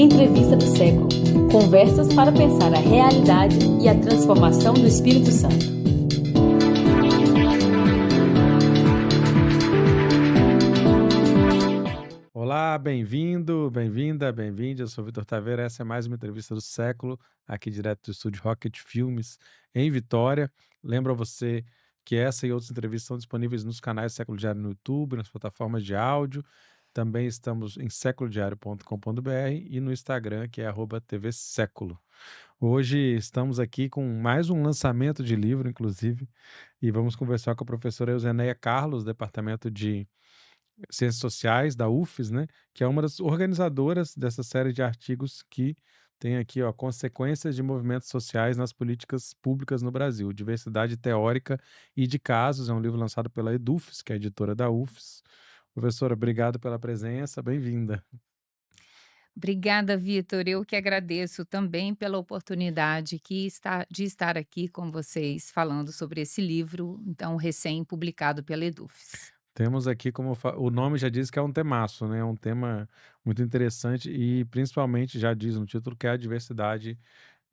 Entrevista do século. Conversas para pensar a realidade e a transformação do Espírito Santo. Olá, bem-vindo, bem-vinda, bem-vinde. Eu sou Vitor Taveira. Essa é mais uma entrevista do século, aqui direto do estúdio Rocket Filmes, em Vitória. Lembro a você que essa e outras entrevistas estão disponíveis nos canais Século Diário no YouTube, nas plataformas de áudio. Também estamos em seculodiario.com.br e no Instagram, que é @tvséculo. Hoje estamos aqui com mais um lançamento de livro, inclusive, e vamos conversar com a professora Euzeneia Carlos, Departamento de Ciências Sociais da UFES, né, que é uma das organizadoras dessa série de artigos que tem aqui, ó, Consequências de Movimentos Sociais nas Políticas Públicas no Brasil, Diversidade Teórica e de Casos. É um livro lançado pela Edufes, que é a editora da UFES. Professora, obrigado pela presença, bem-vinda. Obrigada, Vitor. Eu que agradeço também pela oportunidade de estar aqui com vocês falando sobre esse livro, então, recém-publicado pela Edufes. Temos aqui, como o nome já diz, que é um temaço, né? É um tema muito interessante e principalmente já diz no título que é a diversidade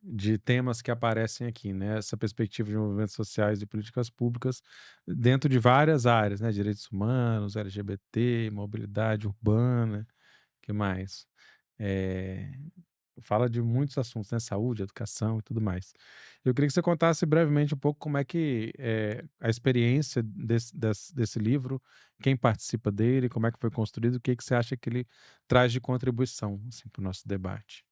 de temas que aparecem aqui, né? Essa perspectiva de movimentos sociais e políticas públicas dentro de várias áreas, né? Direitos humanos, LGBT, mobilidade urbana, que mais? Eh, Fala de muitos assuntos, né? Saúde, educação e tudo mais. Eu queria que você contasse brevemente um pouco como é que é a experiência desse livro, quem participa dele, como é que foi construído, o que que você acha que ele traz de contribuição, assim, para o nosso debate.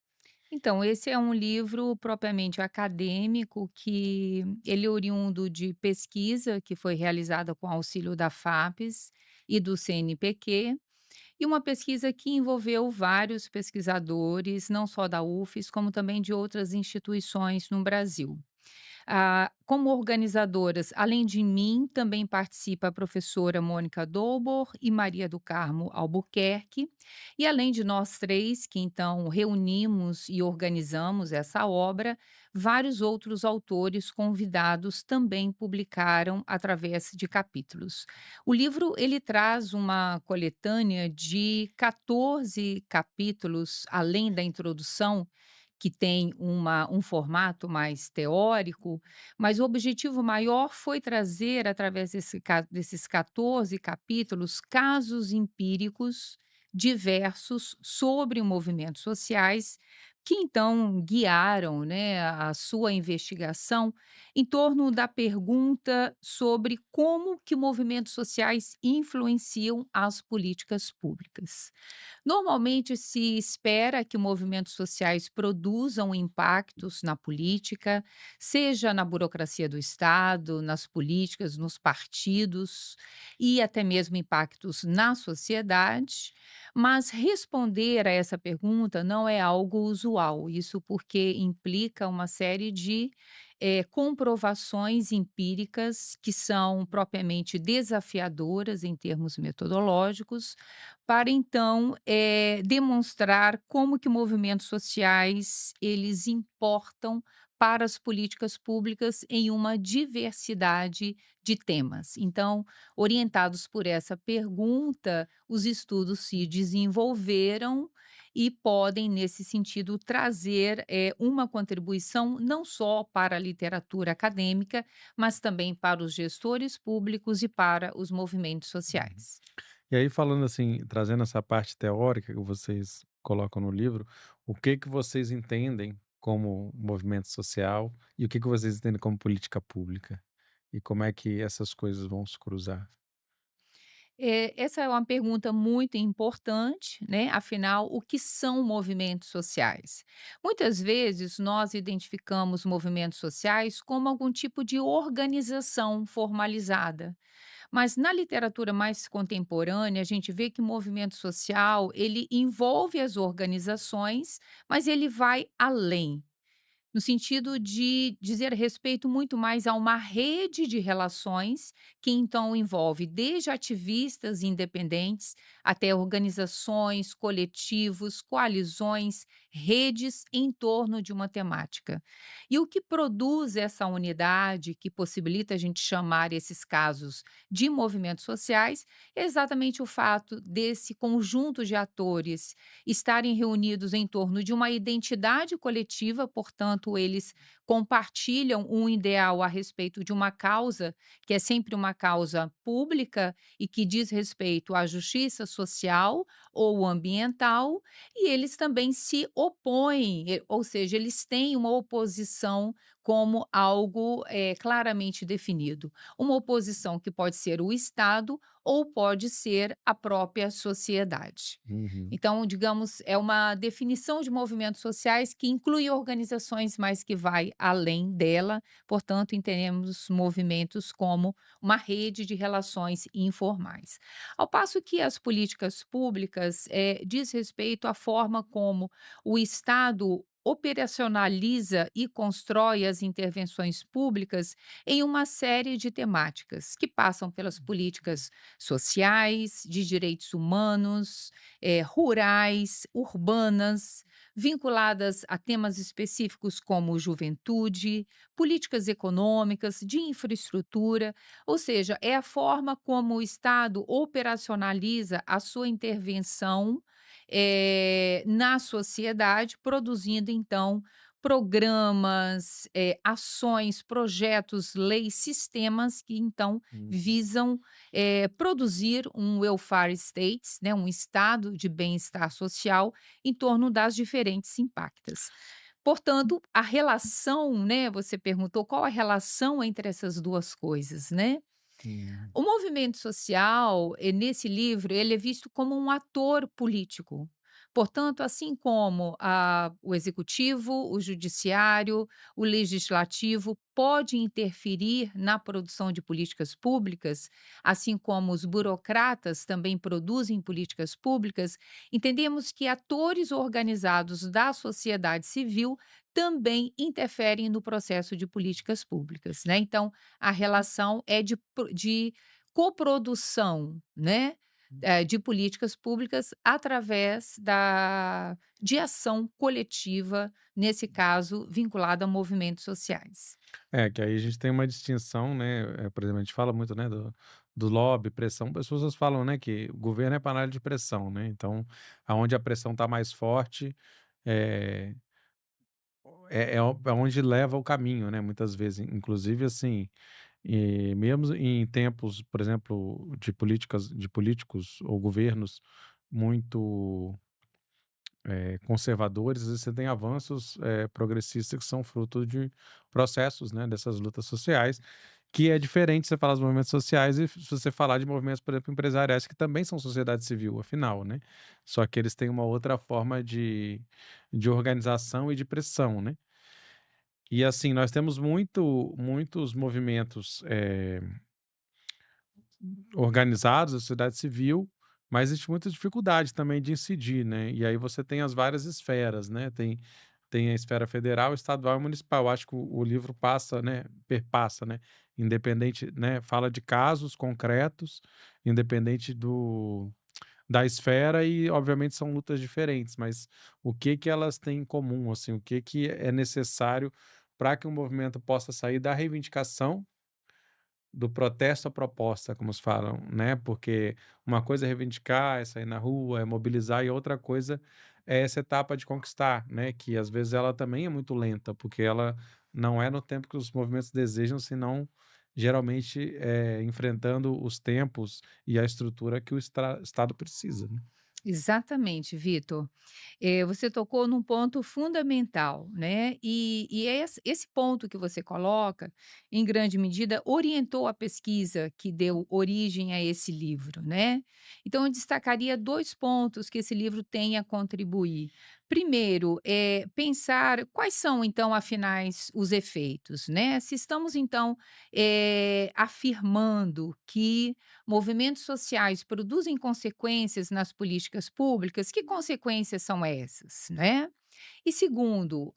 Então, esse é um livro propriamente acadêmico que ele é oriundo de pesquisa que foi realizada com auxílio da FAPES e do CNPq, e uma pesquisa que envolveu vários pesquisadores, não só da UFES, como também de outras instituições no Brasil. Como organizadoras, além de mim, também participa a professora Mônica Dobor e Maria do Carmo Albuquerque. E além de nós três, que então reunimos e organizamos essa obra, vários outros autores convidados também publicaram através de capítulos. O livro ele traz uma coletânea de 14 capítulos, além da introdução, que tem um formato mais teórico, mas o objetivo maior foi trazer, através desses 14 capítulos, casos empíricos diversos sobre movimentos sociais, que então guiaram, né, a sua investigação em torno da pergunta sobre como que movimentos sociais influenciam as políticas públicas. Normalmente se espera que movimentos sociais produzam impactos na política, seja na burocracia do Estado, nas políticas, nos partidos e até mesmo impactos na sociedade, mas responder a essa pergunta não é algo usual. Isso porque implica uma série de comprovações empíricas que são propriamente desafiadoras em termos metodológicos, para então, demonstrar como que movimentos sociais, eles importam para as políticas públicas em uma diversidade de temas. Então, orientados por essa pergunta, os estudos se desenvolveram e podem, nesse sentido, trazer, uma contribuição não só para a literatura acadêmica, mas também para os gestores públicos e para os movimentos Uhum. sociais. E aí falando assim, trazendo essa parte teórica que vocês colocam no livro, o que que vocês entendem como movimento social e o que que vocês entendem como política pública? E como é que essas coisas vão se cruzar? Essa é uma pergunta muito importante, né? Afinal, o que são movimentos sociais? Muitas vezes nós identificamos movimentos sociais como algum tipo de organização formalizada, mas na literatura mais contemporânea a gente vê que o movimento social ele envolve as organizações, mas ele vai além. no sentido de dizer respeito muito mais a uma rede de relações que então envolve desde ativistas independentes até organizações, coletivos, coalizões, redes em torno de uma temática. E o que produz essa unidade, que possibilita a gente chamar esses casos de movimentos sociais, é exatamente o fato desse conjunto de atores estarem reunidos em torno de uma identidade coletiva, portanto, eles compartilham um ideal a respeito de uma causa, que é sempre uma causa pública e que diz respeito à justiça social ou ambiental, e eles também se opõem, ou seja, eles têm uma oposição como algo claramente definido. Uma oposição que pode ser o Estado ou pode ser a própria sociedade. Uhum. Então, digamos, é uma definição de movimentos sociais que inclui organizações, mas que vai além dela. Portanto, entendemos movimentos como uma rede de relações informais. Ao passo que as políticas públicas diz respeito à forma como o Estado operacionaliza e constrói as intervenções públicas em uma série de temáticas que passam pelas políticas sociais, de direitos humanos, rurais, urbanas, vinculadas a temas específicos como juventude, políticas econômicas, de infraestrutura, ou seja, é a forma como o Estado operacionaliza a sua intervenção na sociedade, produzindo então programas, ações, projetos, leis, sistemas que então Hum. visam produzir um welfare states, né, um estado de bem-estar social em torno das diferentes impactas. Portanto, a relação, né, você perguntou qual a relação entre essas 2 coisas, né. Hum. O movimento social, nesse livro, ele é visto como um ator político. Portanto, assim como o executivo, o judiciário, o legislativo pode interferir na produção de políticas públicas, assim como os burocratas também produzem políticas públicas, entendemos que atores organizados da sociedade civil também interferem no processo de políticas públicas, né? Então, a relação é de coprodução, né, de políticas públicas através de ação coletiva, nesse caso, vinculada a movimentos sociais. É, que aí a gente tem uma distinção, né, por exemplo, a gente fala muito, né, do lobby, pressão, as pessoas falam, né, que o governo é panela de pressão, né, então aonde a pressão está mais forte, eh, é onde leva o caminho, né, muitas vezes, inclusive, assim, mesmo em tempos, por exemplo, de políticos ou governos muito conservadores, às vezes você tem avanços, progressistas que são fruto de processos, né, dessas lutas sociais, que é diferente você falar dos movimentos sociais e se você falar de movimentos, por exemplo, empresariais, que também são sociedade civil, afinal, né. Só que eles têm uma outra forma de organização e de pressão, né. E assim, nós temos muitos movimentos, organizados da sociedade civil, mas existe muita dificuldade também de incidir, né, e aí você tem as várias esferas, né, tem a esfera federal, estadual e municipal. Acho que o livro passa, né, perpassa, né, independente, né, fala de casos concretos, independente da esfera e obviamente são lutas diferentes, mas o que que elas têm em comum, assim, o que que é necessário para que um movimento possa sair da reivindicação do protesto à proposta, como se falam, né, porque uma coisa é reivindicar, é sair na rua, é mobilizar e outra coisa é essa etapa de conquistar, né, que às vezes ela também é muito lenta, porque ela não é no tempo que os movimentos desejam, senão geralmente, enfrentando os tempos e a estrutura que o Estado precisa, né. Exatamente, Vitor. Você tocou num ponto fundamental, né? E é esse ponto que você coloca, em grande medida, orientou a pesquisa que deu origem a esse livro, né? Então, eu destacaria 2 pontos que esse livro tem a contribuir. Primeiro, pensar quais são, então, afinais, os efeitos, né? Se estamos, então, afirmando que movimentos sociais produzem consequências nas políticas públicas, que consequências são essas, né? E segundo,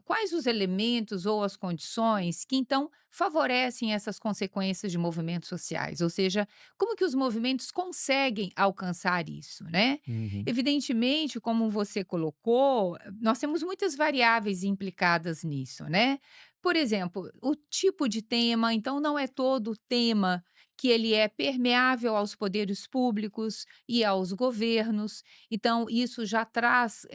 quais os elementos ou as condições que então favorecem essas consequências de movimentos sociais? Ou seja, como que os movimentos conseguem alcançar isso, né? Uhum. Evidentemente, como você colocou, nós temos muitas variáveis implicadas nisso, né? Por exemplo, o tipo de tema, então não é todo tema que ele é permeável aos poderes públicos e aos governos. Então, isso já traz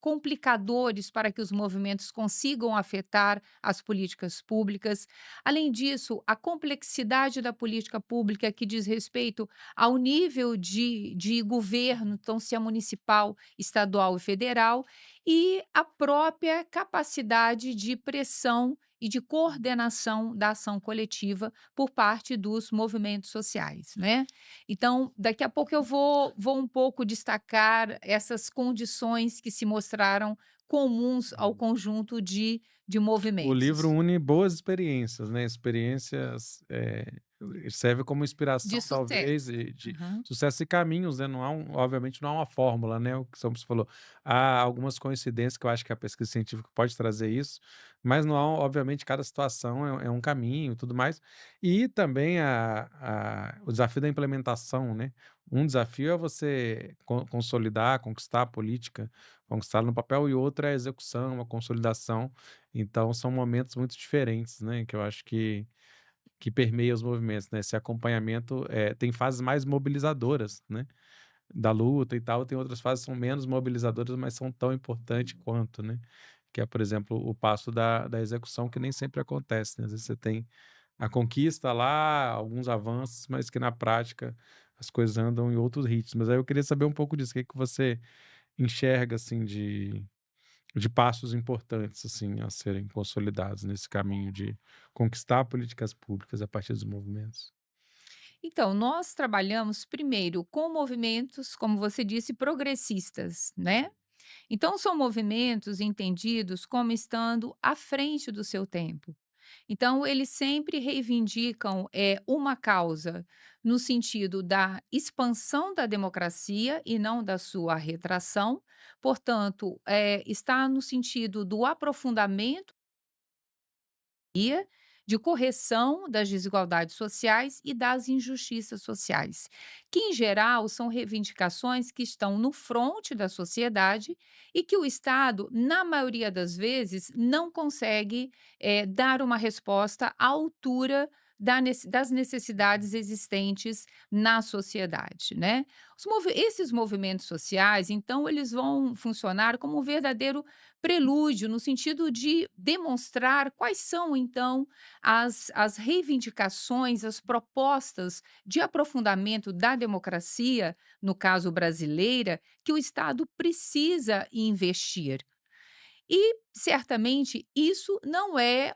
complicadores para que os movimentos consigam afetar as políticas públicas. Além disso, a complexidade da política pública que diz respeito ao nível de governo, então, se é municipal, estadual e federal, e a própria capacidade de pressão e de coordenação da ação coletiva por parte dos movimentos sociais, né? Então, daqui a pouco eu vou um pouco destacar essas condições que se mostraram comuns ao conjunto de O livro movimentos. une boas experiências, né, experiências, serve como De inspiração sucesso. talvez e de Aham. sucesso e caminhos, né, não há obviamente não há uma fórmula, né, o que você falou, há algumas coincidências que eu acho que a pesquisa científica pode trazer isso, mas não há obviamente cada situação é um caminho e tudo mais. E também o desafio da implementação, né, um desafio é você consolidar, conquistar a política, conquistá-la no papel e outro é a execução, a consolidação. Então são momentos muito diferentes, né, que eu acho que permeia os movimentos, né, esse acompanhamento, tem fases mais mobilizadoras, né, da luta e tal, tem outras fases que são menos mobilizadoras, mas são tão importantes quanto, né, que é, por exemplo, o passo da execução que nem sempre acontece, né, às vezes você tem a conquista lá, alguns avanços, mas que na prática as coisas andam em outros ritmos. Mas aí eu queria saber um pouco disso, o que que você enxerga, assim, de passos importantes, assim, a serem consolidados nesse caminho de conquistar políticas públicas a partir dos movimentos. Então, nós trabalhamos primeiro com movimentos, como você disse, progressistas, né? Então, são movimentos entendidos como estando à frente do seu tempo. Então, eles sempre reivindicam uma causa no sentido da expansão da democracia e não da sua retração. Portanto, está no sentido do aprofundamento de correção das desigualdades sociais e das injustiças sociais, que, em geral, são reivindicações que estão no fronte da sociedade e que o Estado, na maioria das vezes, não consegue dar uma resposta à altura das necessidades existentes na sociedade, né? Esses movimentos sociais, então, eles vão funcionar como um verdadeiro prelúdio, no sentido de demonstrar quais são, então, as reivindicações, as propostas de aprofundamento da democracia, no caso brasileira, que o Estado precisa investir. E certamente isso não é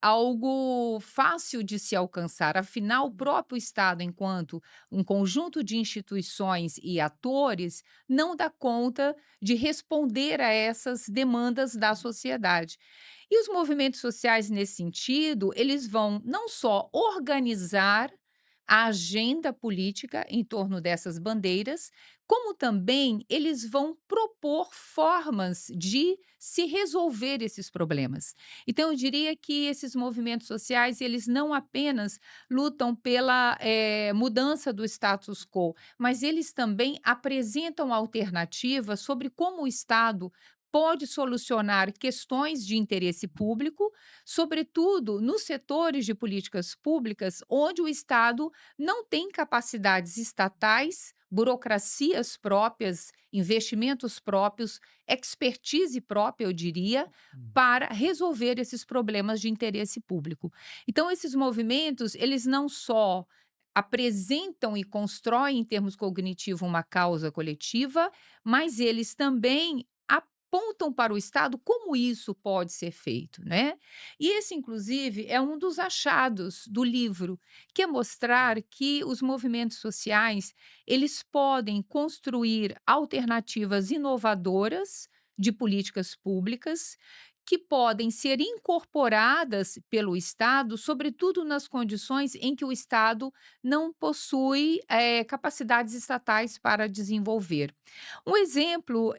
algo fácil de se alcançar, afinal, o próprio Estado, enquanto um conjunto de instituições e atores, não dá conta de responder a essas demandas da sociedade. E os movimentos sociais, nesse sentido, eles vão não só organizar a agenda política em torno dessas bandeiras, como também eles vão propor formas de se resolver esses problemas. Então, eu diria que esses movimentos sociais, eles não apenas lutam pela mudança do status quo, mas eles também apresentam alternativas sobre como o Estado pode solucionar questões de interesse público, sobretudo nos setores de políticas públicas onde o Estado não tem capacidades estatais, burocracias próprias, investimentos próprios, expertise própria, eu diria, para resolver esses problemas de interesse público. Então, esses movimentos, eles não só apresentam e constroem em termos cognitivos uma causa coletiva, mas eles também apontam para o Estado como isso pode ser feito, né? E esse, inclusive, é um dos achados do livro, que é mostrar que os movimentos sociais, eles podem construir alternativas inovadoras de políticas públicas que podem ser incorporadas pelo Estado, sobretudo nas condições em que o Estado não possui capacidades estatais para desenvolver. Um exemplo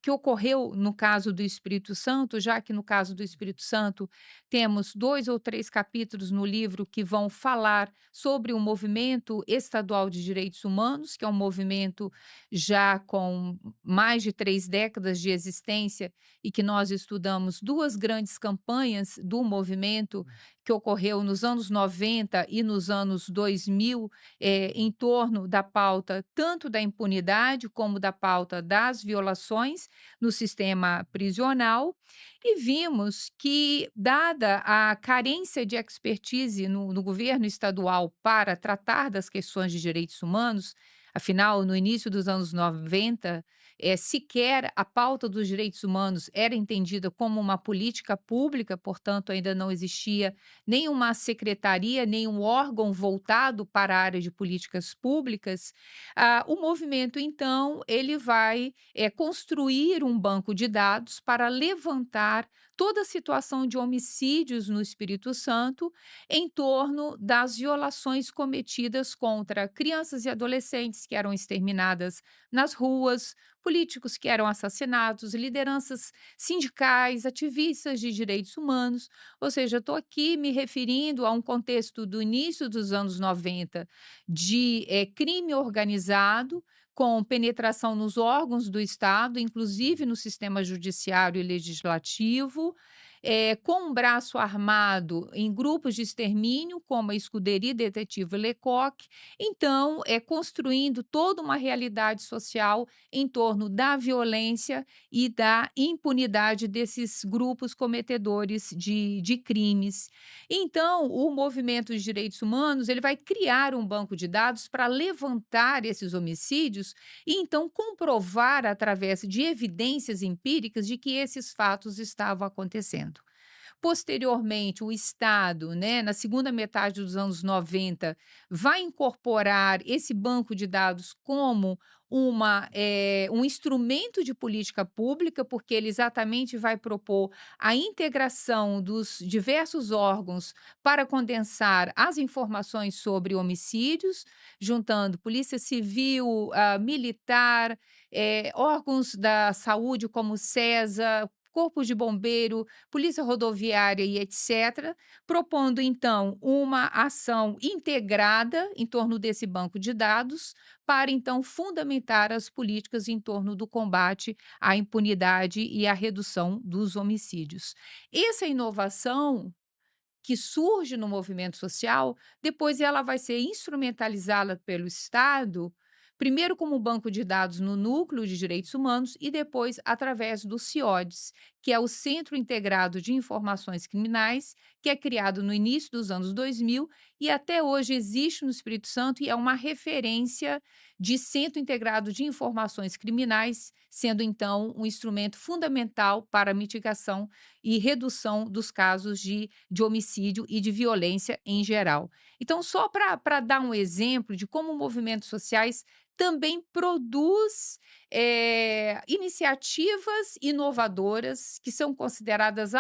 que ocorreu no caso do Espírito Santo, já que no caso do Espírito Santo temos 2 ou 3 capítulos no livro que vão falar sobre o movimento estadual de direitos humanos, que é um movimento já com mais de 3 décadas de existência e que nós estudamos 2 grandes campanhas do movimento que ocorreu nos anos 90 e nos anos 2000, em torno da pauta tanto da impunidade como da pauta das violações no sistema prisional, e vimos que, dada a carência de expertise no governo estadual para tratar das questões de direitos humanos, afinal, no início dos anos 90, sequer a pauta dos direitos humanos era entendida como uma política pública, portanto, ainda não existia nenhuma secretaria, nenhum órgão voltado para a área de políticas públicas. O movimento, então, ele vai construir um banco de dados para levantar toda a situação de homicídios no Espírito Santo em torno das violações cometidas contra crianças e adolescentes que eram exterminadas nas ruas, políticos que eram assassinados, lideranças sindicais, ativistas de direitos humanos. Ou seja, estou aqui me referindo a um contexto do início dos anos 90 de crime organizado, com penetração nos órgãos do Estado, inclusive no sistema judiciário e legislativo, com um braço armado em grupos de extermínio, como a Escuderia Detetive Lecoq, então, construindo toda uma realidade social em torno da violência e da impunidade desses grupos cometedores de crimes. Então, o movimento de direitos humanos ele vai criar um banco de dados para levantar esses homicídios e então comprovar através de evidências empíricas de que esses fatos estavam acontecendo. Posteriormente, o Estado, né, na segunda metade dos anos 90, vai incorporar esse banco de dados como um instrumento de política pública, porque ele exatamente vai propor a integração dos diversos órgãos para condensar as informações sobre homicídios, juntando Polícia Civil, militar, órgãos da saúde como o SESA, Corpo de Bombeiro, Polícia Rodoviária e etc., propondo então uma ação integrada em torno desse banco de dados, para então fundamentar as políticas em torno do combate à impunidade e à redução dos homicídios. Essa inovação que surge no movimento social, depois ela vai ser instrumentalizada pelo Estado, primeiro como banco de dados no Núcleo de Direitos Humanos e depois através do CIODES, que é o Centro Integrado de Informações Criminais, que é criado no início dos anos 2000 e até hoje existe no Espírito Santo e é uma referência de Centro Integrado de Informações Criminais, sendo então um instrumento fundamental para a mitigação e redução dos casos de homicídio e de violência em geral. Então, só para dar um exemplo de como movimentos sociais também produz iniciativas inovadoras que são consideradas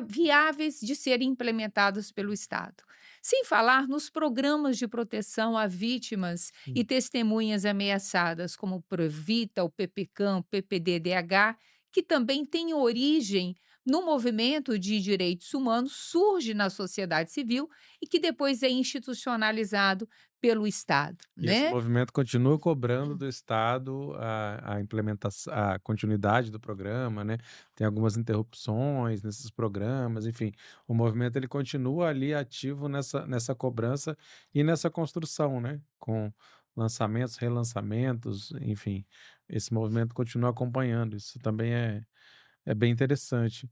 viáveis de serem implementadas pelo Estado. Sem falar nos programas de proteção a vítimas e testemunhas ameaçadas, como o Provita, o PPCAM, o PPDDH, que também têm origem no movimento de direitos humanos, surge na sociedade civil e que depois é institucionalizado pelo Estado, E esse né? movimento continua cobrando do Estado a implementação, a continuidade do programa, né? Tem algumas interrupções nesses programas, enfim, o movimento ele continua ali ativo nessa cobrança e nessa construção, né? Com lançamentos, relançamentos, enfim, esse movimento continua acompanhando. Isso também é bem interessante.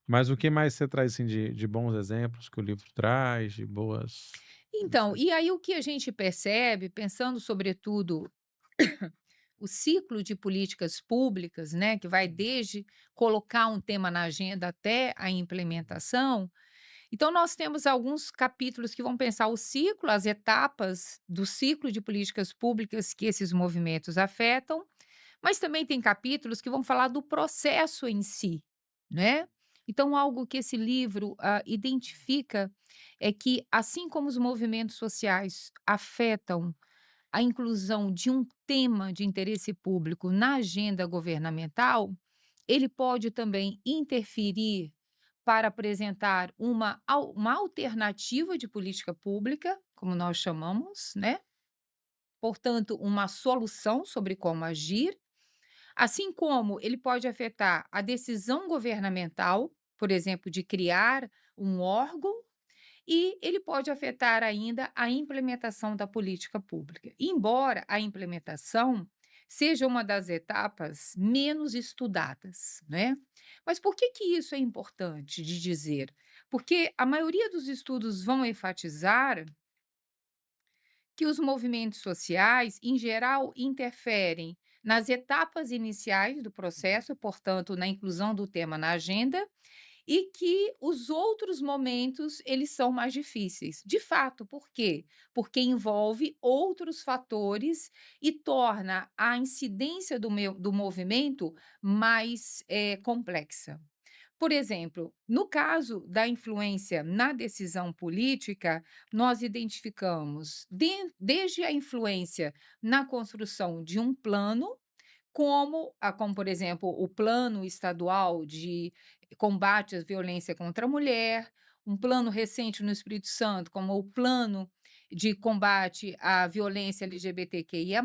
Mas o que mais você traz assim, de bons exemplos que o livro traz, de boas. Não Então, sei. e aí o que a gente percebe, pensando sobretudo o ciclo de políticas públicas, né, que vai desde colocar um tema na agenda até a implementação. Então, nós temos alguns capítulos que vão pensar o ciclo, as etapas do ciclo de políticas públicas que esses movimentos afetam, mas também tem capítulos que vão falar do processo em si. né. Então algo que esse livro, identifica é que, assim como os movimentos sociais afetam a inclusão de um tema de interesse público na agenda governamental, ele pode também interferir para apresentar uma alternativa de política pública, como nós chamamos, né, portanto, uma solução sobre como agir, assim como ele pode afetar a decisão governamental, por exemplo, de criar um órgão, e ele pode afetar ainda a implementação da política pública. Embora a implementação seja uma das etapas menos estudadas, né? Mas por que que isso é importante de dizer? Porque a maioria dos estudos vão enfatizar que os movimentos sociais, em geral, interferem nas etapas iniciais do processo, portanto, na inclusão do tema na agenda, e que os outros momentos, eles são mais difíceis. De fato, por quê? Porque envolve outros fatores e torna a incidência do movimento mais, complexa. Por exemplo, no caso da influência na decisão política, nós identificamos desde a influência na construção de um plano, como, por exemplo, o Plano Estadual de Combate à Violência contra a Mulher, um plano recente no Espírito Santo, como o Plano de Combate à Violência LGBTQIA+,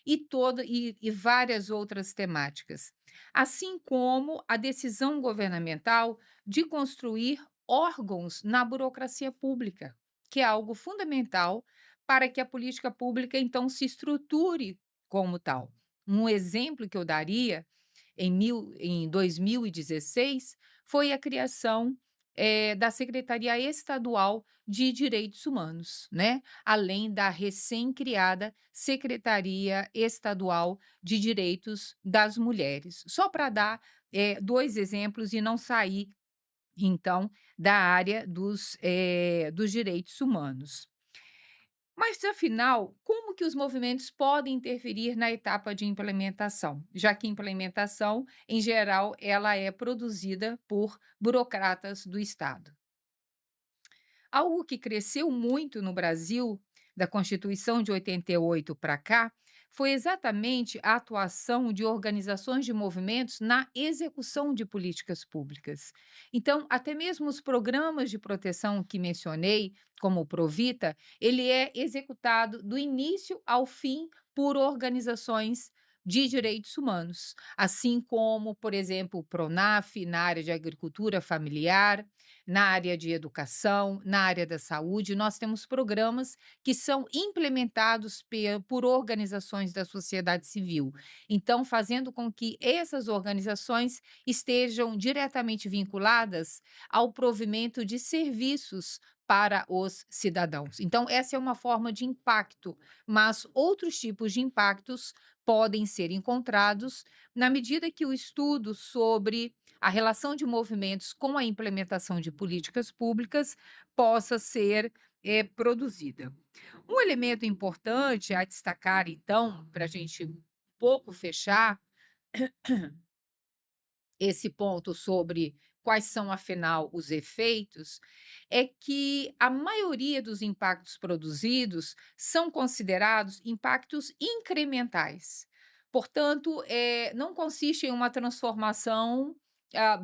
e várias outras temáticas. Assim como a decisão governamental de construir órgãos na burocracia pública, que é algo fundamental para que a política pública, então, se estruture como tal. Um exemplo que eu daria em 2016 foi a criação, da Secretaria Estadual de Direitos Humanos, né, além da recém-criada Secretaria Estadual de Direitos das Mulheres. Só para dar, 2 exemplos e não sair, então, da área dos direitos humanos. Mas afinal, como que os movimentos podem interferir na etapa de implementação? Já que implementação, em geral, ela é produzida por burocratas do Estado. Algo que cresceu muito no Brasil, da Constituição de 88 para cá, foi exatamente a atuação de organizações de movimentos na execução de políticas públicas. Então, até mesmo os programas de proteção que mencionei, como o Provita, ele é executado do início ao fim por organizações de direitos humanos, assim como, por exemplo, o Pronaf na área de agricultura familiar, na área de educação, na área da saúde, nós temos programas que são implementados por organizações da sociedade civil. Então, fazendo com que essas organizações estejam diretamente vinculadas ao provimento de serviços para os cidadãos. Então, essa é uma forma de impacto, mas outros tipos de impactos podem ser encontrados na medida que o estudo sobre a relação de movimentos com a implementação de políticas públicas possa ser, produzida. Um elemento importante a destacar, então, para a gente um pouco fechar esse ponto sobre quais são, afinal, os efeitos, é que a maioria dos impactos produzidos são considerados impactos incrementais. Portanto, não consiste em uma transformação,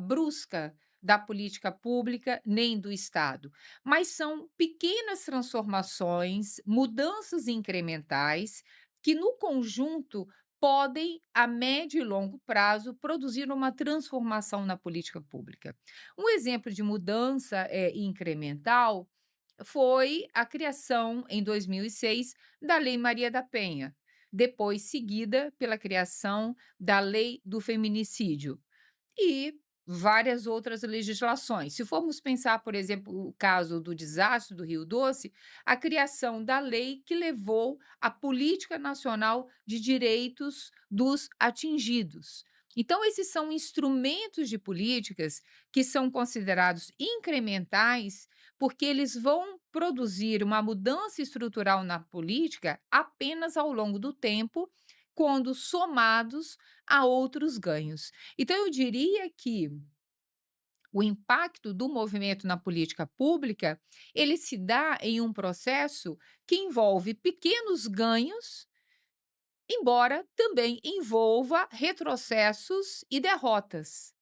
brusca da política pública nem do Estado, mas são pequenas transformações, mudanças incrementais, que no conjunto podem, a médio e longo prazo, produzir uma transformação na política pública. Um exemplo de mudança, incremental foi a criação, em 2006, da Lei Maria da Penha, depois seguida pela criação da Lei do Feminicídio e várias outras legislações. Se formos pensar, por exemplo, o caso do desastre do Rio Doce, a criação da lei que levou à Política Nacional de Direitos dos Atingidos. Então, esses são instrumentos de políticas que são considerados incrementais, porque eles vão produzir uma mudança estrutural na política apenas ao longo do tempo, quando somados a outros ganhos. Então eu diria que o impacto do movimento na política pública, ele se dá em um processo que envolve pequenos ganhos, embora também envolva retrocessos e derrotas.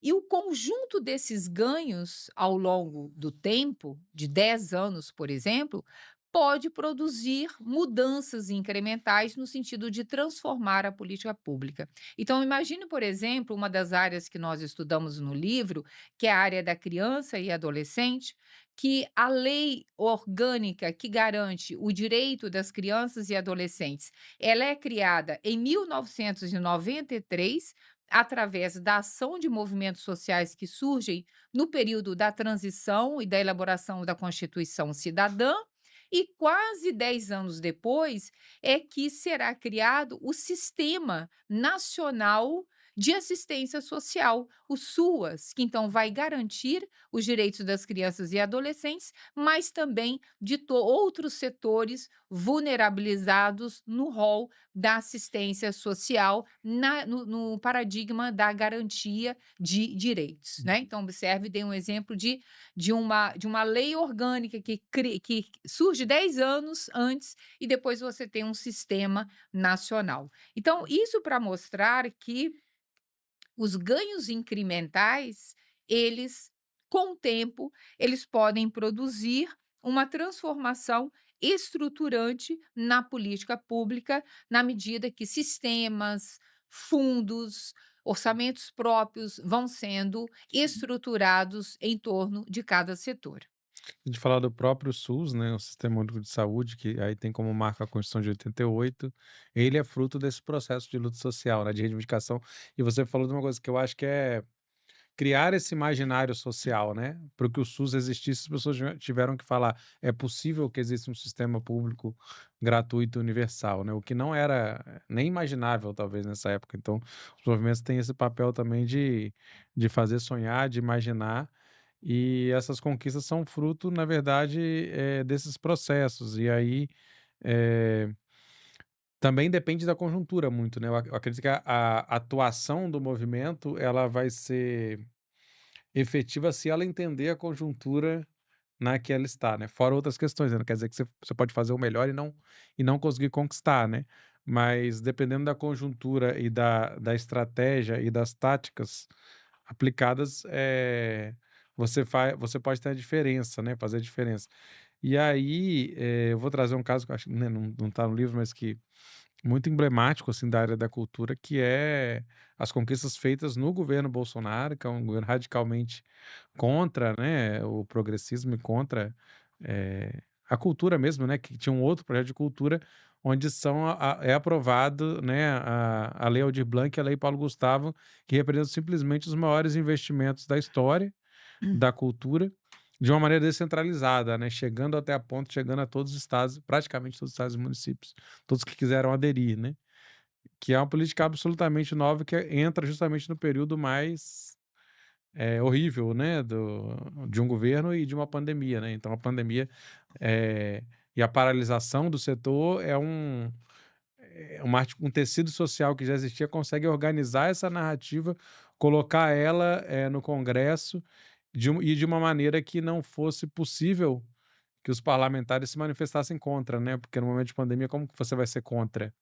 E o conjunto desses ganhos ao longo do tempo, de 10 anos, por exemplo, pode produzir mudanças incrementais no sentido de transformar a política pública. Então, imagine, por exemplo, uma das áreas que nós estudamos no livro, que é a área da criança e adolescente, que a lei orgânica que garante o direito das crianças e adolescentes, ela é criada em 1993 através da ação de movimentos sociais que surgem no período da transição e da elaboração da Constituição Cidadã, e quase 10 anos depois é que será criado o Sistema Nacional de Assistência Social, o SUAS, que então vai garantir os direitos das crianças e adolescentes, mas também de outros setores vulnerabilizados no rol da assistência social no paradigma da garantia de direitos, né. Então observe, dei um exemplo de uma lei orgânica que surge 10 anos antes e depois você tem um sistema nacional. Então isso para mostrar que os ganhos incrementais, eles, com o tempo, eles podem produzir uma transformação estruturante na política pública, na medida que sistemas, fundos, orçamentos próprios vão sendo estruturados em torno de cada setor. A gente falar do próprio SUS, né, o Sistema Único de Saúde, que aí tem como marca a Constituição de 88, ele é fruto desse processo de luta social, né, de reivindicação. E você falou de uma coisa que eu acho que é criar esse imaginário social, né? Para que o SUS existisse, as pessoas tiveram que falar, é possível que exista um sistema público gratuito e universal, né? O que não era nem imaginável, talvez, nessa época. Então, os movimentos têm esse papel também de fazer sonhar, de imaginar, e essas conquistas são fruto, na verdade, desses processos. E aí, eh, também depende da conjuntura muito, né? Eu acredito que a atuação do movimento, ela vai ser efetiva se ela entender a conjuntura na que ela está, né, fora outras questões, né, não quer dizer que você pode fazer o melhor e não conseguir conquistar, né, mas dependendo da conjuntura e da estratégia e das táticas aplicadas, você pode ter a diferença, né, fazer a diferença. E aí, eu vou trazer um caso que eu acho, né, não tá no livro, mas que muito emblemático, assim, da área da cultura, que é as conquistas feitas no governo Bolsonaro, que é um governo radicalmente contra, né, o progressismo e contra, a cultura mesmo, né, que tinha um outro projeto de cultura onde é aprovado, né, a Lei Aldir Blanc e a Lei Paulo Gustavo, que representam simplesmente os maiores investimentos da história da cultura, de uma maneira descentralizada, né, chegando até a ponto, chegando a todos os estados, praticamente todos os estados e municípios, todos que quiseram aderir, né, que é uma política absolutamente nova que entra justamente no período mais, horrível, né, de um governo e de uma pandemia, né. Então a pandemia, eh, e a paralisação do setor um tecido social que já existia, consegue organizar essa narrativa, colocar ela, no Congresso de uma maneira que não fosse possível que os parlamentares se manifestassem contra, né, porque no momento de pandemia como que você vai ser contra,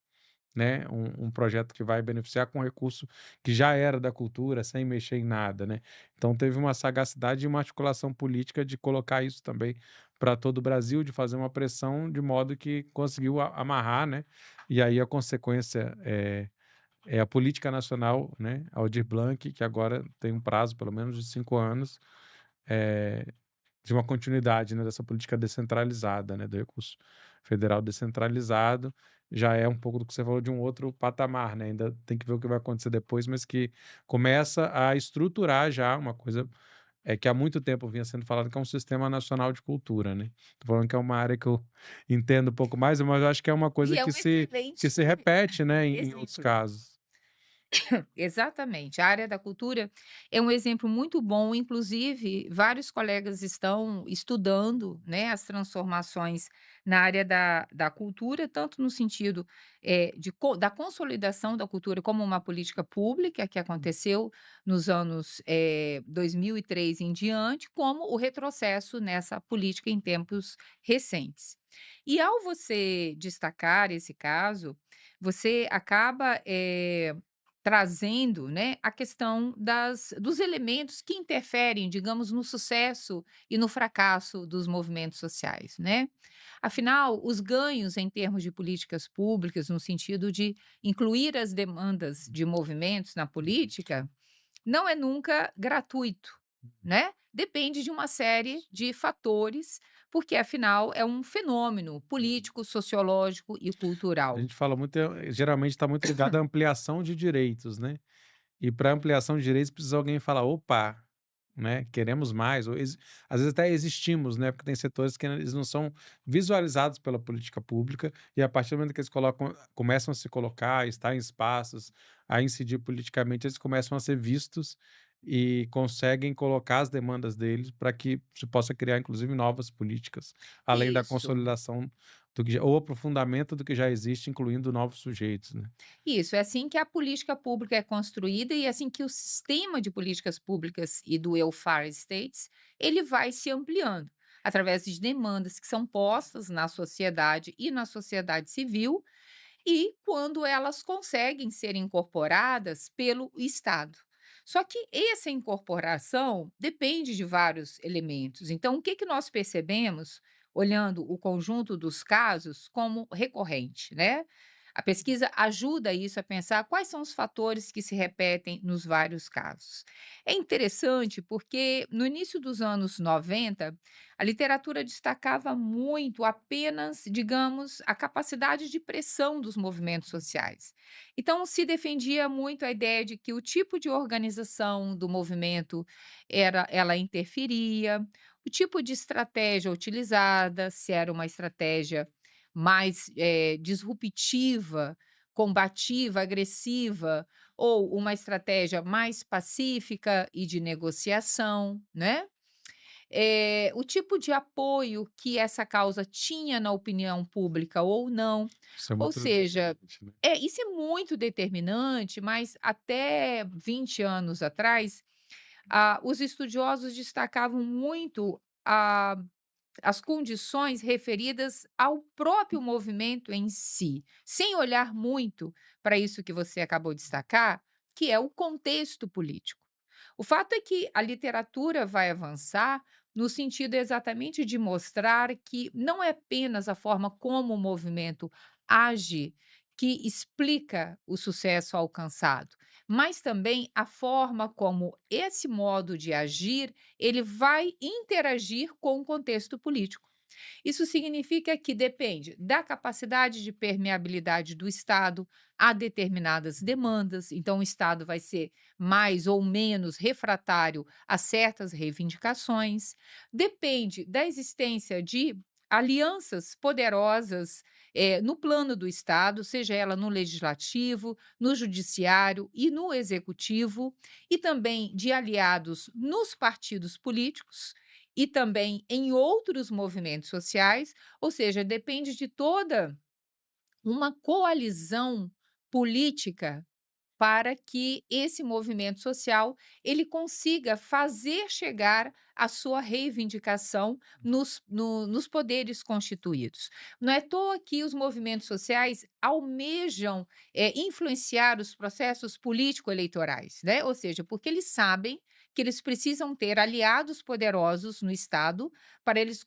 né, um projeto que vai beneficiar com recurso que já era da cultura, sem mexer em nada, né. Então teve uma sagacidade e uma articulação política de colocar isso também para todo o Brasil, de fazer uma pressão de modo que conseguiu amarrar, né, e aí a consequência é a política nacional, né, Aldir Blanc, que agora tem um prazo pelo menos de 5 anos, eh, de uma continuidade, né, dessa política descentralizada, né, do recurso federal descentralizado, já é um pouco do que você falou de um outro patamar, né, ainda tem que ver o que vai acontecer depois, mas que começa a estruturar já uma coisa, que há muito tempo vinha sendo falado, que é um sistema nacional de cultura, né. Tô falando que é uma área que eu entendo um pouco mais, mas eu acho que é uma coisa E é que um se excelente que se repete, né, em outros exemplo. casos. Exatamente. A área da cultura é um exemplo muito bom, inclusive vários colegas estão estudando, né, as transformações na área da cultura, tanto no sentido, da consolidação da cultura como uma política pública que aconteceu nos anos, 2003 em diante, como o retrocesso nessa política em tempos recentes. E ao você destacar esse caso, você acaba, trazendo, né, a questão dos elementos que interferem, digamos, no sucesso e no fracasso dos movimentos sociais, né. Afinal, os ganhos em termos de políticas públicas, no sentido de incluir as demandas de movimentos na política, não é nunca gratuito, né. Depende de uma série de fatores, porque afinal é um fenômeno político, sociológico e A cultural. gente fala muito, geralmente está muito ligado à ampliação de direitos, né? E para ampliação de direitos precisa alguém falar: "Opa, né, queremos mais", ou às vezes até existimos, né, porque tem setores que eles não são visualizados pela política pública, e a partir do momento que eles começam a se colocar, estar em espaços, a incidir politicamente, eles começam a ser vistos e conseguem colocar as demandas deles para que se possa criar inclusive novas políticas, além da Isso. consolidação do que já ou aprofundamento do que já existe, incluindo novos sujeitos, né. Isso, é assim que a política pública é construída e é assim que o sistema de políticas públicas e do welfare states, ele vai se ampliando, através de demandas que são postas na sociedade e na sociedade civil, e quando elas conseguem ser incorporadas pelo Estado. Só que essa incorporação depende de vários elementos. Então, o que que nós percebemos, olhando o conjunto dos casos, como recorrente, né? A pesquisa ajuda isso a pensar quais são os fatores que se repetem nos vários casos. É interessante porque no início dos anos 90, a literatura destacava muito apenas, digamos, a capacidade de pressão dos movimentos sociais. Então, se defendia muito a ideia de que o tipo de organização do movimento ela interferia, o tipo de estratégia utilizada, se era uma estratégia mais disruptiva, combativa, agressiva, ou uma estratégia mais pacífica e de negociação, né? O tipo de apoio que essa causa tinha na opinião pública ou não. Isso é Ou muito seja, determinante, né. isso é muito determinante, mas até 20 anos atrás, os estudiosos destacavam muito a as condições referidas ao próprio movimento em si, sem olhar muito para isso que você acabou de destacar, que é o contexto político. O fato é que a literatura vai avançar no sentido exatamente de mostrar que não é apenas a forma como o movimento age que explica o sucesso alcançado, mas também a forma como esse modo de agir ele vai interagir com o contexto político. Isso significa que depende da capacidade de permeabilidade do Estado a determinadas demandas. Então, o Estado vai ser mais ou menos refratário a certas reivindicações. Depende da existência de alianças poderosas no plano do Estado, seja ela no legislativo, no judiciário e no executivo, e também de aliados nos partidos políticos e também em outros movimentos sociais, ou seja, depende de toda uma coalizão política para que esse movimento social ele consiga fazer chegar a sua reivindicação nos poderes constituídos. Não é à toa que os movimentos sociais almejam influenciar os processos político-eleitorais, né? Ou seja, porque eles sabem que eles precisam ter aliados poderosos no Estado para eles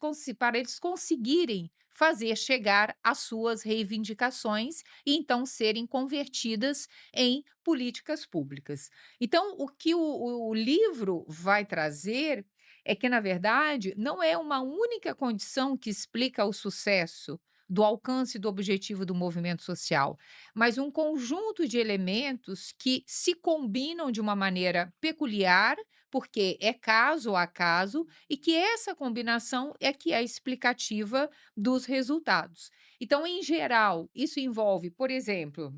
conseguirem fazer chegar as suas reivindicações e então serem convertidas em políticas públicas. Então, o que o livro vai trazer é que, na verdade, não é uma única condição que explica o sucesso do alcance do objetivo do movimento social, mas um conjunto de elementos que se combinam de uma maneira peculiar, porque é caso a caso, e que essa combinação é que é explicativa dos resultados. Então, em geral, isso envolve, por exemplo,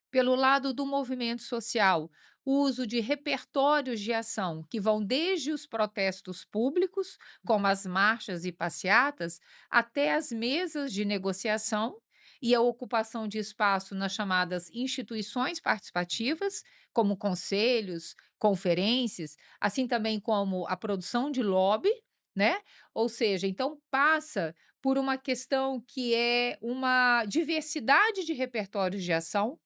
Pelo lado do movimento social, o uso de repertórios de ação que vão desde os protestos públicos, como as marchas e passeatas, até as mesas de negociação e a ocupação de espaço nas chamadas instituições participativas, como conselhos, conferências, assim também como a produção de lobby, né? Ou seja, então passa por uma questão que é uma diversidade de repertórios de ação.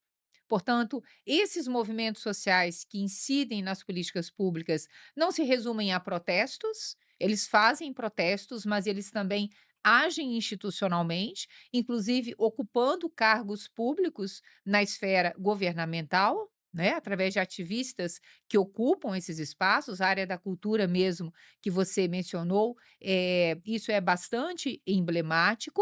Portanto, esses movimentos sociais que incidem nas políticas públicas não se resumem a protestos, eles fazem protestos, mas eles também agem institucionalmente, inclusive ocupando cargos públicos na esfera governamental, né, através de ativistas que ocupam esses espaços, a área da cultura mesmo que você mencionou, isso é bastante emblemático.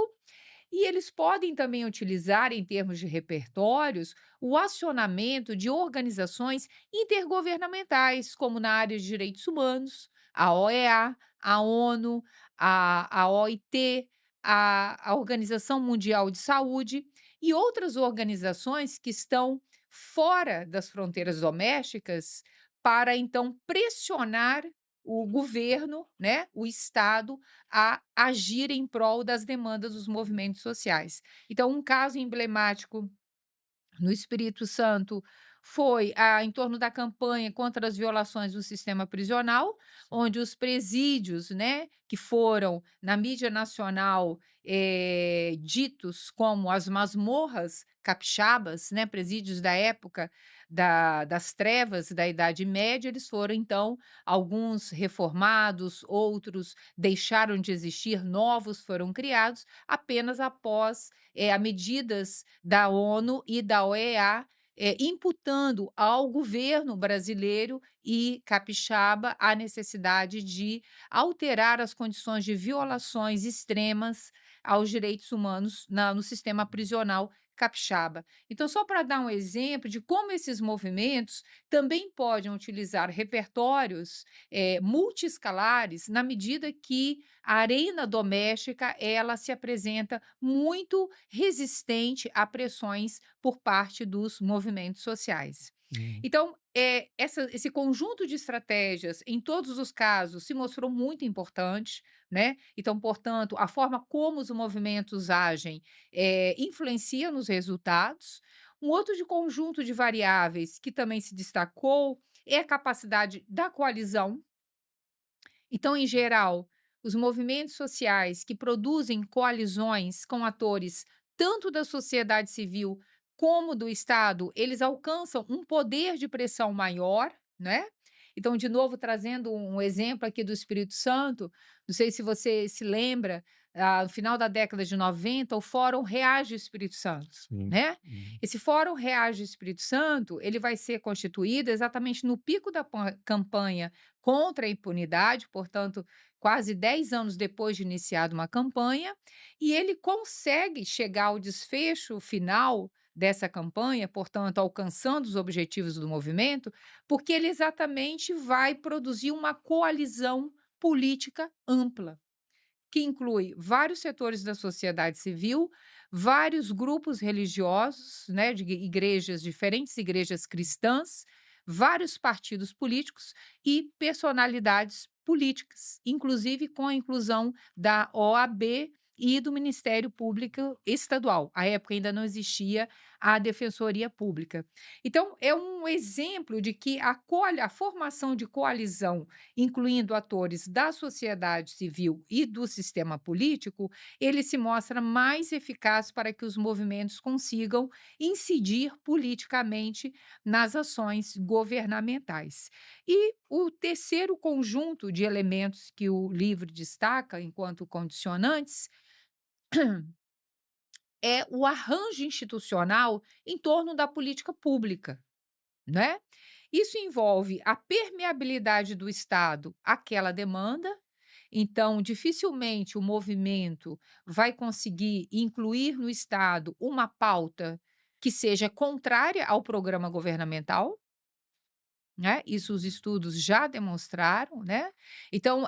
E eles podem também utilizar, em termos de repertórios, o acionamento de organizações intergovernamentais, como na área de direitos humanos, a OEA, a ONU, a OIT, a Organização Mundial de Saúde e outras organizações que estão fora das fronteiras domésticas para então pressionar o governo, né, o Estado, a agir em prol das demandas dos movimentos sociais. Então, um caso emblemático no Espírito Santo foi em torno da campanha contra as violações do sistema prisional, onde os presídios, né, que foram na mídia nacional ditos como as masmorras capixabas, né, presídios da época das trevas da Idade Média, eles foram então alguns reformados, outros deixaram de existir, novos foram criados apenas após a medidas da ONU e da OEA, imputando ao governo brasileiro e capixaba a necessidade de alterar as condições de violações extremas aos direitos humanos no sistema prisional capixaba. Então, só para dar um exemplo de como esses movimentos também podem utilizar repertórios multiescalares na medida que a arena doméstica ela se apresenta muito resistente a pressões por parte dos movimentos sociais. Uhum. Então, esse conjunto de estratégias, em todos os casos, se mostrou muito importante, né? Então, portanto, a forma como os movimentos agem influencia nos resultados. Um outro conjunto de variáveis que também se destacou é a capacidade da coalizão. Então, em geral, os movimentos sociais que produzem coalizões com atores tanto da sociedade civil como do Estado, eles alcançam um poder de pressão maior, né? Então, de novo, trazendo um exemplo aqui do Espírito Santo, não sei se você se lembra, no final da década de 90, o Fórum Reage Espírito Santo, Sim. né? Uhum. Esse Fórum Reage Espírito Santo, ele vai ser constituído exatamente no pico da campanha contra a impunidade, portanto, quase 10 anos depois de iniciada uma campanha, e ele consegue chegar ao desfecho final dessa campanha, portanto, alcançando os objetivos do movimento, porque ele exatamente vai produzir uma coalizão política ampla que inclui vários setores da sociedade civil, vários grupos religiosos, né, de igrejas, diferentes igrejas cristãs, vários partidos políticos e personalidades políticas, inclusive com a inclusão da OAB e do Ministério Público Estadual. À época ainda não existia a Defensoria Pública. Então, é um exemplo de que a formação de coalizão incluindo atores da sociedade civil e do sistema político, ele se mostra mais eficaz para que os movimentos consigam incidir politicamente nas ações governamentais. E o terceiro conjunto de elementos que o livro destaca enquanto condicionantes é o arranjo institucional em torno da política pública, né? Isso envolve a permeabilidade do Estado àquela demanda, então dificilmente o movimento vai conseguir incluir no Estado uma pauta que seja contrária ao programa governamental, né, isso os estudos já demonstraram, né. Então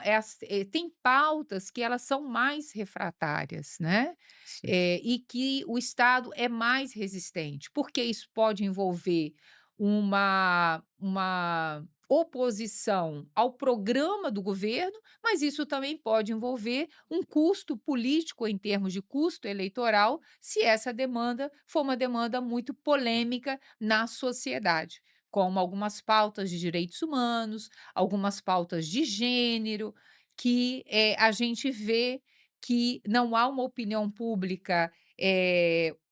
tem pautas que elas são mais refratárias, né, Sim. e que o Estado é mais resistente, porque isso pode envolver uma oposição ao programa do governo, mas isso também pode envolver um custo político em termos de custo eleitoral, se essa demanda for uma demanda muito polêmica na sociedade, como algumas pautas de direitos humanos, algumas pautas de gênero, que, a gente vê que não há uma opinião pública,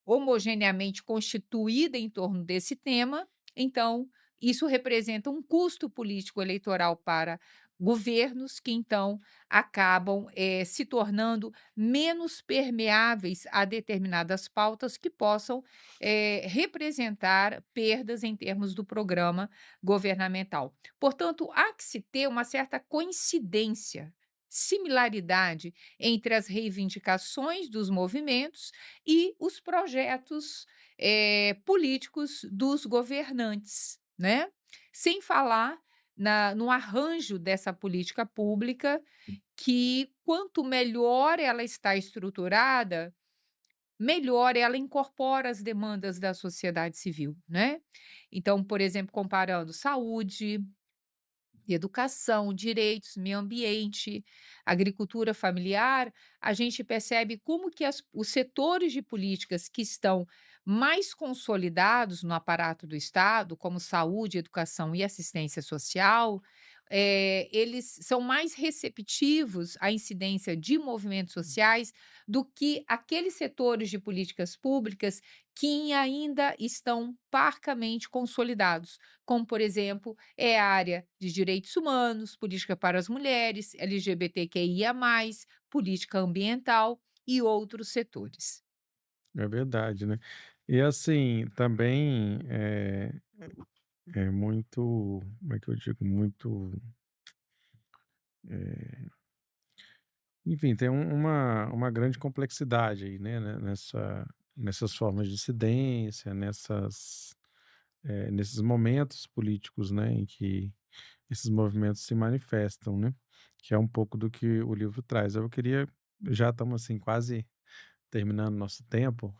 homogeneamente constituída em torno desse tema, então isso representa um custo político eleitoral para governos que então acabam, se tornando menos permeáveis a determinadas pautas que possam representar perdas em termos do programa governamental. Portanto, há que se ter uma certa coincidência, similaridade entre as reivindicações dos movimentos e os projetos, políticos dos governantes, né. Sem falar no arranjo dessa política pública, que quanto melhor ela está estruturada, melhor ela incorpora as demandas da sociedade civil, né. Então, por exemplo, comparando saúde, educação, direitos, meio ambiente, agricultura familiar, a gente percebe como que os setores de políticas que estão mais consolidados no aparato do Estado, como saúde, educação e assistência social, eles são mais receptivos à incidência de movimentos sociais do que aqueles setores de políticas públicas que ainda estão parcamente consolidados, como, por exemplo, a área de direitos humanos, política para as mulheres, LGBTQIA+, política ambiental e outros setores. É verdade, né. E assim, também, é muito, como é que eu digo, muito, eh, enfim, tem uma grande complexidade aí, né, nessas formas de incidência, nesses momentos políticos, né, em que esses movimentos se manifestam, né, que é um pouco do que o livro traz. Eu queria, já estamos, assim, quase terminando nosso tempo, o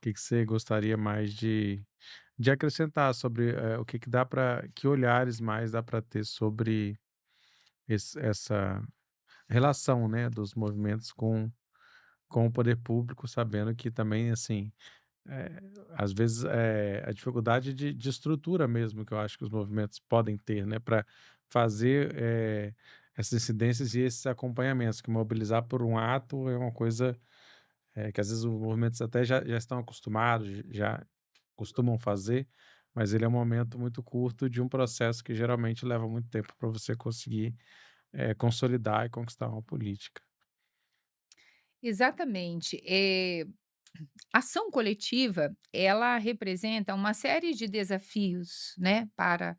que que você gostaria mais de acrescentar sobre, o que que dá para, que olhares mais dá para ter sobre essa relação, né, dos movimentos com o poder público, sabendo que também, assim, eh, às vezes, a dificuldade de estrutura mesmo que eu acho que os movimentos podem ter, né, para fazer, essas incidências e esses acompanhamentos, que mobilizar por um ato é uma coisa, que às vezes os movimentos até já estão acostumados, já costumam fazer, mas ele é um momento muito curto de um processo que geralmente leva muito tempo para você conseguir, consolidar e conquistar uma política. Exatamente. Ação coletiva, ela representa uma série de desafios, né, para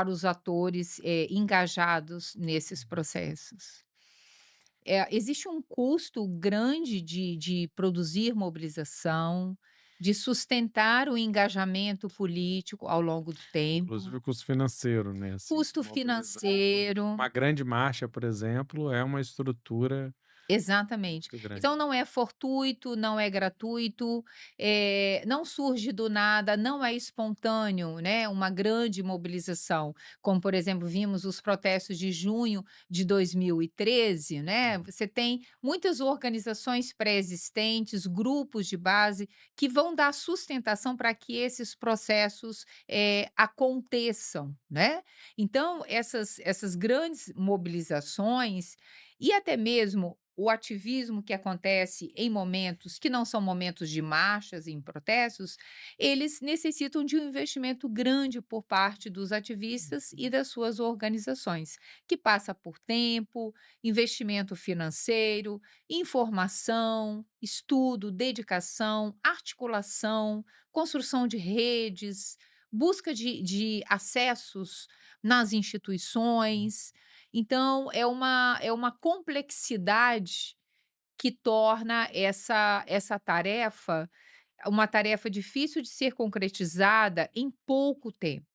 os atores, engajados nesses processos. Existe um custo grande de produzir mobilização, de sustentar o engajamento político ao longo do tempo, Inclusive o custo financeiro, né, assim, custo mobilizar financeiro. uma grande marcha, por exemplo, é uma estrutura Exatamente. muito grande. Então não é fortuito, não é gratuito, não surge do nada, não é espontâneo, né, uma grande mobilização, como, por exemplo, vimos os protestos de junho de 2013, né, Uhum. você tem muitas organizações pré-existentes, grupos de base, que vão dar sustentação para que esses processos, aconteçam, né. Então essas grandes mobilizações e até mesmo o ativismo que acontece em momentos que não são momentos de marchas, em protestos, eles necessitam de um investimento grande por parte dos ativistas e das suas organizações, que passa por tempo, investimento financeiro, informação, estudo, dedicação, articulação, construção de redes, busca de acessos nas instituições. Então é uma complexidade que torna essa tarefa uma tarefa difícil de ser concretizada em pouco tempo.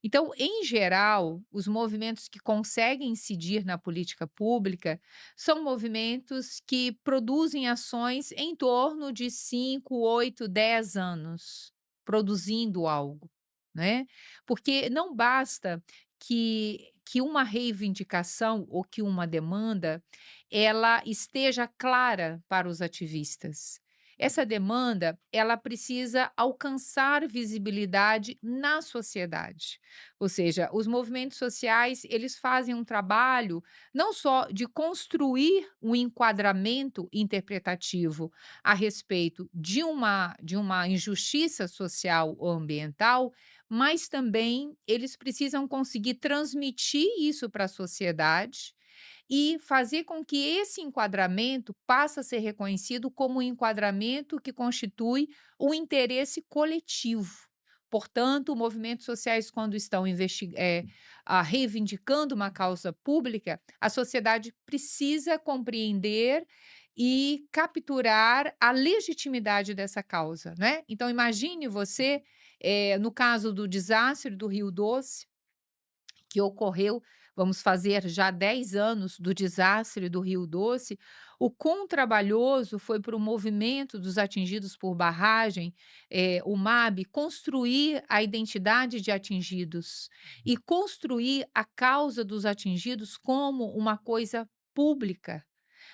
Então, em geral, os movimentos que conseguem incidir na política pública são movimentos que produzem ações em torno de 5, 8, 10 anos produzindo algo, né? Porque não basta que uma reivindicação ou que uma demanda ela esteja clara para os ativistas. Essa demanda, ela precisa alcançar visibilidade na sociedade. Ou seja, os movimentos sociais, eles fazem um trabalho não só de construir um enquadramento interpretativo a respeito de uma injustiça social ou ambiental, mas também eles precisam conseguir transmitir isso para a sociedade e fazer com que esse enquadramento passe a ser reconhecido como um enquadramento que constitui o interesse coletivo. Portanto, movimentos sociais, quando estão reivindicando uma causa pública, a sociedade precisa compreender e capturar a legitimidade dessa causa, né? Então, imagine você, no caso do desastre do Rio Doce, que ocorreu, vamos fazer já 10 anos do desastre do Rio Doce, o quão trabalhoso foi para o movimento dos atingidos por barragem, o MAB, construir a identidade de atingidos e construir a causa dos atingidos como uma coisa pública,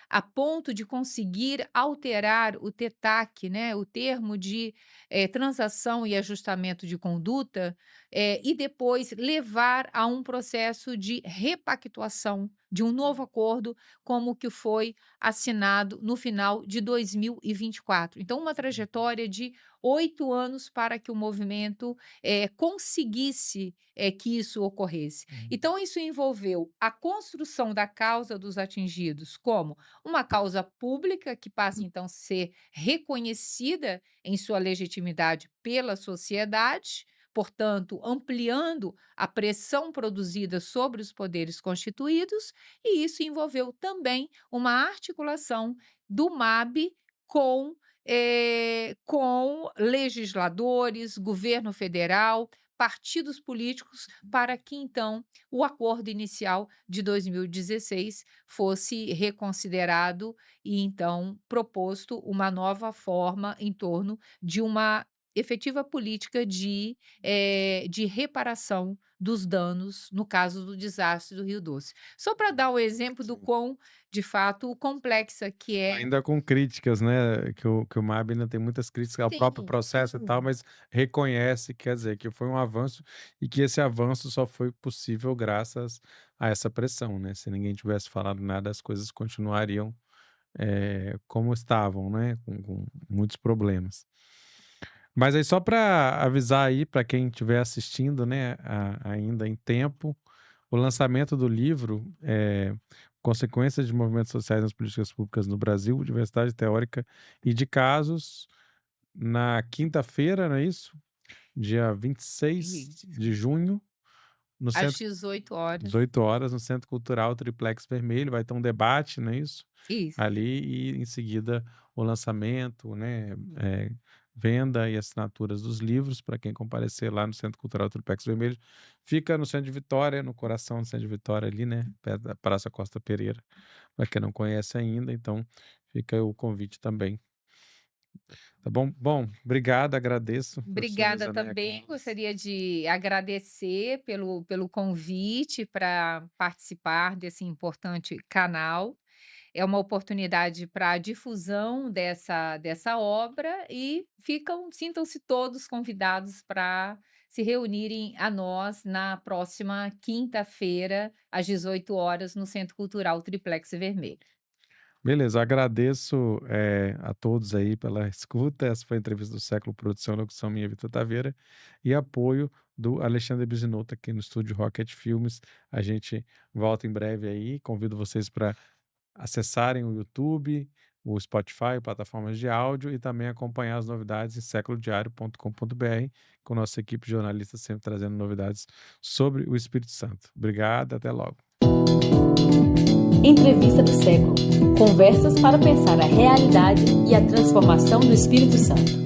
a ponto de conseguir alterar o TETAC, né, o termo de transação e ajustamento de conduta, e depois levar a um processo de repactuação de um novo acordo, como o que foi assinado no final de 2024. Então, uma trajetória de 8 anos para que o movimento conseguisse que isso ocorresse. Então, isso envolveu a construção da causa dos atingidos como uma causa pública que passa então a ser reconhecida em sua legitimidade pela sociedade, portanto, ampliando a pressão produzida sobre os poderes constituídos, e isso envolveu também uma articulação do MAB com legisladores, governo federal, partidos políticos, para que então o acordo inicial de 2016 fosse reconsiderado e então proposto uma nova forma em torno de uma efetiva política de reparação dos danos no caso do desastre do Rio Doce. Só para dar o exemplo do quão, de fato, complexa que é. Ainda com críticas, né? Que o MAB ainda tem muitas críticas ao próprio Sim, processo e tal, mas reconhece, quer dizer, que foi um avanço e que esse avanço só foi possível graças a essa pressão, né? Se ninguém tivesse falado nada, as coisas continuariam como estavam, né? Com muitos problemas. Mas aí só para avisar aí para quem estiver assistindo, né, ainda em tempo, o lançamento do livro Consequências de Movimentos Sociais nas Políticas Públicas no Brasil, Diversidade Teórica e de Casos, na quinta-feira, não é isso? Dia 26 de junho, no às centro, 18 horas. 18 horas, no Centro Cultural Triplex Vermelho. Vai ter um debate, não é isso? Isso. Ali e em seguida o lançamento, né, venda e assinaturas dos livros para quem comparecer lá no Centro Cultural Triplex Vermelho. Fica no centro de Vitória, no coração do centro de Vitória ali, né, perto da Praça Costa Pereira, para quem não conhece ainda, então fica o convite também. Tá bom? Bom, obrigado, agradeço. Obrigada também. Gostaria de agradecer pelo convite para participar desse importante canal. É uma oportunidade para a difusão dessa obra e sintam-se todos convidados para se reunirem a nós na próxima quinta-feira, às 18 horas, no Centro Cultural Triplex Vermelho. Beleza, agradeço a todos aí pela escuta. Essa foi a entrevista do Século, produção e locução minha, Vitor Taveira, e apoio do Alexandre Bisinotto aqui no estúdio Rocket Filmes. A gente volta em breve aí. Convido vocês para acessarem o YouTube, o Spotify, plataformas de áudio e também acompanhar as novidades em séculodiario.com.br, com nossa equipe de jornalistas sempre trazendo novidades sobre o Espírito Santo. Obrigado, até logo. Entrevista do Século. Conversas para pensar a realidade e a transformação do Espírito Santo.